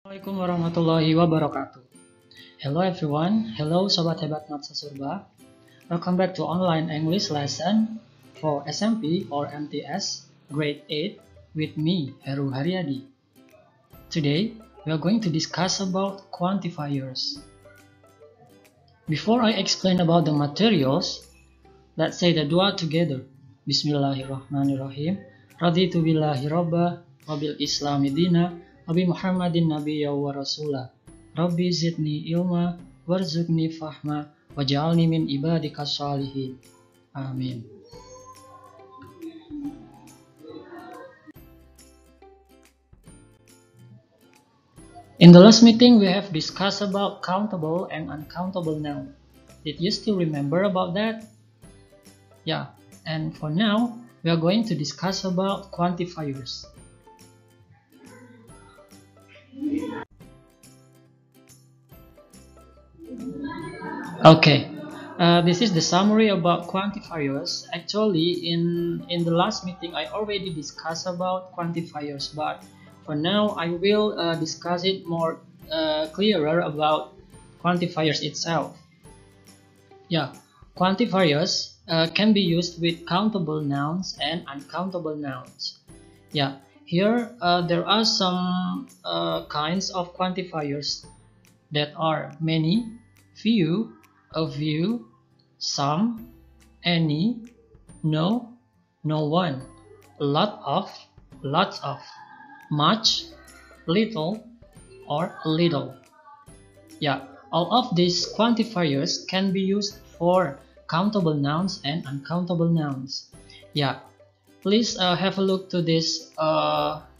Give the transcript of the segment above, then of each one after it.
Assalamualaikum warahmatullahi wabarakatuh. Hello everyone. Hello Sobat Hebat Matsa Surba. Welcome back to online English lesson for SMP or MTS grade 8 with me, Heru Haryadi. Today, we are going to discuss about quantifiers. Before I explain about the materials, let's say the dua together. Bismillahirrahmanirrahim. Raditu billahi robba, wabil islami dina, Nabi Muhammadin Nabiyya wa Rasulah. Rabbi zidni ilma, warzuqni fahma, waj'alni min ibadika shalihin. Amin. In the last meeting, we have discussed about countable and uncountable noun. Did you still remember about that? Yeah, and for now, we are going to discuss about quantifiers. Okay, this is the summary about quantifiers. Actually, in the last meeting, I already discussed about quantifiers, but for now, I will discuss it more clearer about quantifiers itself. Yeah, quantifiers can be used with countable nouns and uncountable nouns. Yeah, here there are some kinds of quantifiers that are many, few, a few, some, any, no, no one, a lot of, lots of, much, little, or a little. Yeah, all of these quantifiers can be used for countable nouns and uncountable nouns. Yeah, please have a look to this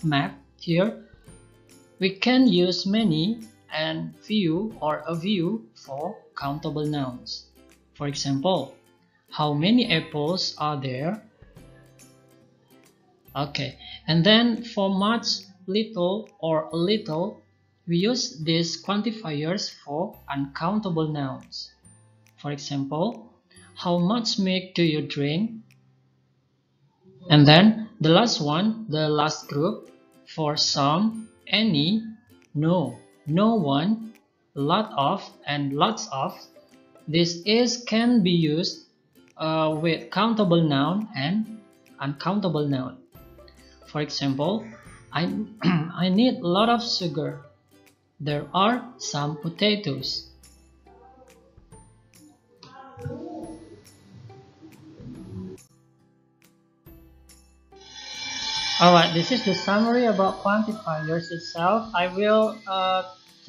map here. We can use many and few or a few for countable nouns. For example, how many apples are there? Okay, and then for much, little, or a little, we use these quantifiers for uncountable nouns. For example, how much milk do you drink? And then the last one, the last group, for some, any, no, no one, lot of, and lots of. This can be used with countable noun and uncountable noun. For example, I need a lot of sugar. There are some potatoes. Alright, this is the summary about quantifiers itself. I will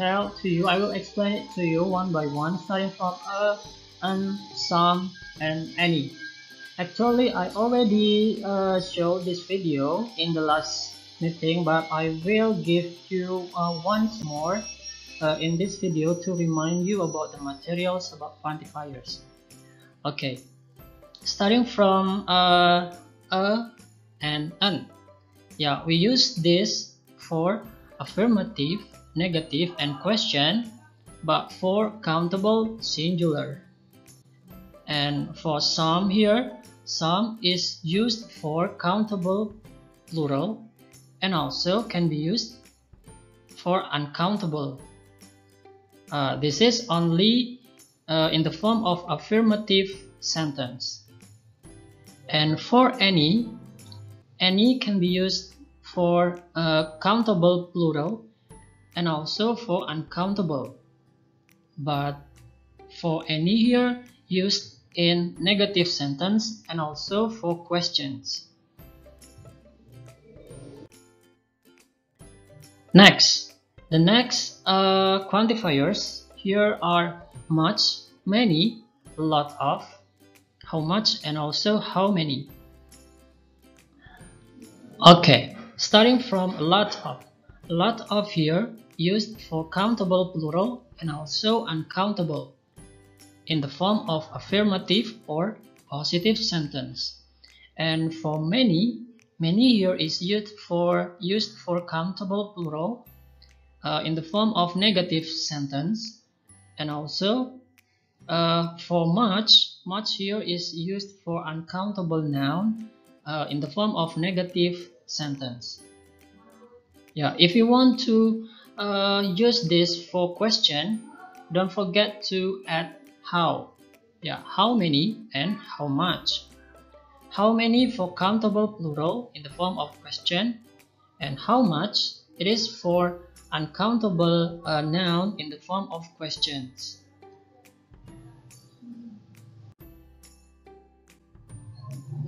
I will explain it to you one by one, starting from a, and, some, and any. Actually, I already showed this video in the last meeting, but I will give you once more in this video to remind you about the materials about quantifiers. Okay, starting from a and an. Yeah, we use this for affirmative, negative, and question, but for countable singular. And for some here, some is used for countable plural and also can be used for uncountable. This is only in the form of affirmative sentence. And for any can be used for countable plural and also for uncountable. But for any here, used in negative sentence and also for questions. Next, the next quantifiers here are much, many, lot of, how much, and also how many. Okay, starting from a lot of. A lot of here used for countable plural and also uncountable in the form of affirmative or positive sentence. And for many here is used for countable plural in the form of negative sentence. And also for much here is used for uncountable noun in the form of negative sentence. Yeah, if you want to use this for question, don't forget to add how. Yeah, how many and how much. How many for countable plural in the form of question, and how much it is for uncountable noun in the form of questions.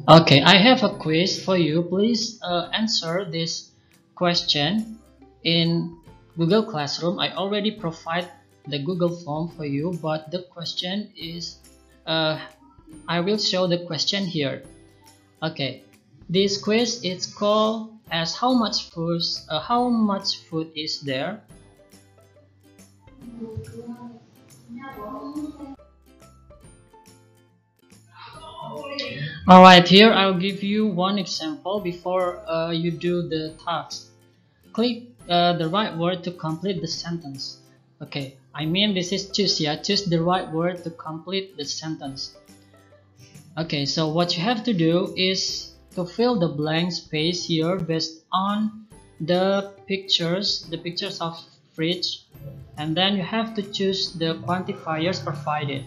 Okay, I have a quiz for you. Please answer this question in Google Classroom. I already provide the Google form for you, but the question is, I will show the question here. Okay, this quiz is called as how much food is there? Alright, here I'll give you one example before you do the task. Click the right word to complete the sentence. Okay, I mean this is choose, yeah, choose the right word to complete the sentence. Okay, so what you have to do is to fill the blank space here based on the pictures of fridge, and then you have to choose the quantifiers provided.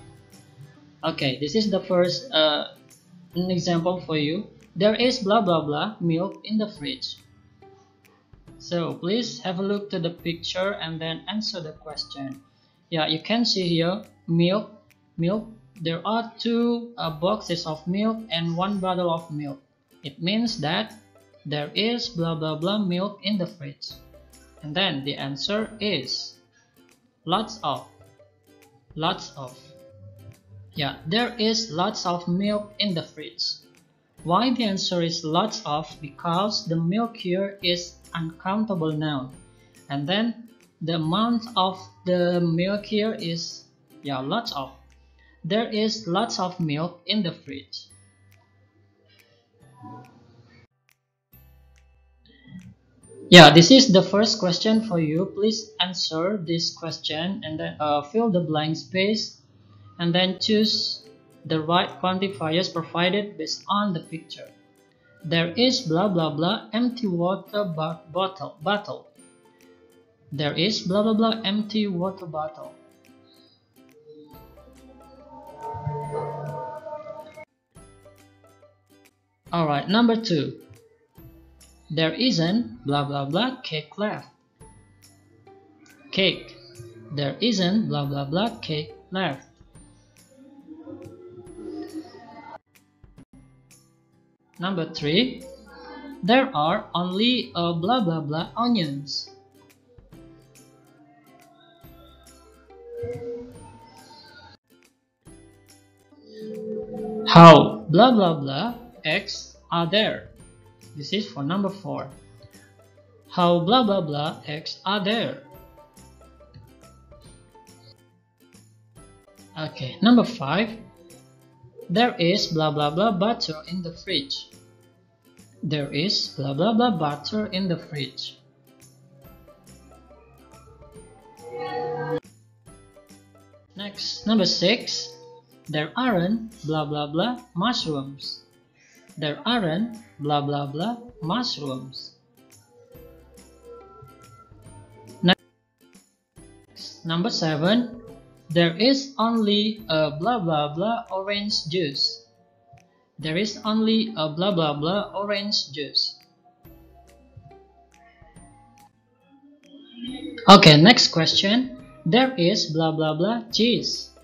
Okay, this is the first an example for you. There is blah blah blah milk in the fridge. So please have a look to the picture and then answer the question. Yeah, you can see here milk. There are two boxes of milk and one bottle of milk. It means that there is blah blah blah milk in the fridge. And then the answer is lots of. Yeah, there is lots of milk in the fridge. Why the answer is lots of? Because the milk here is uncountable noun. And then the amount of the milk here is, yeah, lots of. There is lots of milk in the fridge. Yeah, this is the first question for you. Please answer this question and then fill the blank space and then choose the right quantifiers provided based on the picture. There is blah blah blah empty water bottle. There is blah blah blah empty water bottle. Alright, number 2. There isn't blah blah blah cake left. Cake. There isn't blah blah blah cake left. Number 3. There are only blah blah blah onions. How blah blah blah eggs are there? This is for number 4. How blah blah blah eggs are there? Okay, number 5. There is blah blah blah butter in the fridge. There is blah blah blah butter in the fridge. Next, number 6. There aren't blah blah blah mushrooms. There aren't blah blah blah mushrooms. Next, number 7. There is only a blah blah blah orange juice. There is only a blah blah blah orange juice. Okay, next question. There is blah blah blah cheese.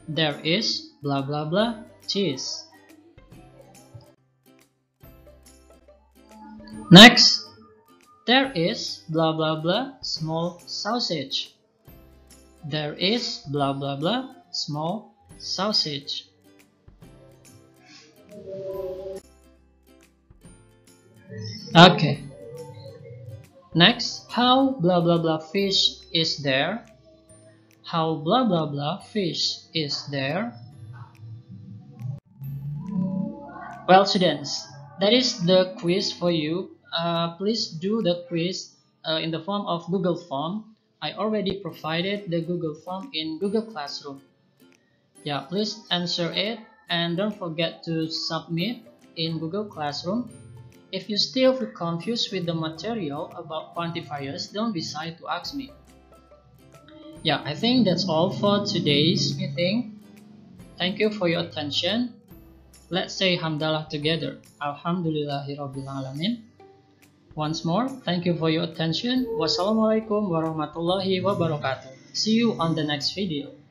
There is blah blah blah cheese. Next, there is blah blah blah small sausage. There is blah blah blah small sausage. Okay. Next, how blah blah blah fish is there? How blah blah blah fish is there? Well, students, that is the quiz for you. Please do the quiz in the form of Google Form. I already provided the Google Form in Google Classroom. Yeah, please answer it and don't forget to submit in Google Classroom. If you still feel confused with the material about quantifiers, don't be shy to ask me. Yeah, I think that's all for today's meeting. Thank you for your attention. Let's say Hamdalah together. Alhamdulillahirabbil alamin. Once more, thank you for your attention. Wassalamualaikum warahmatullahi wabarakatuh. See you on the next video.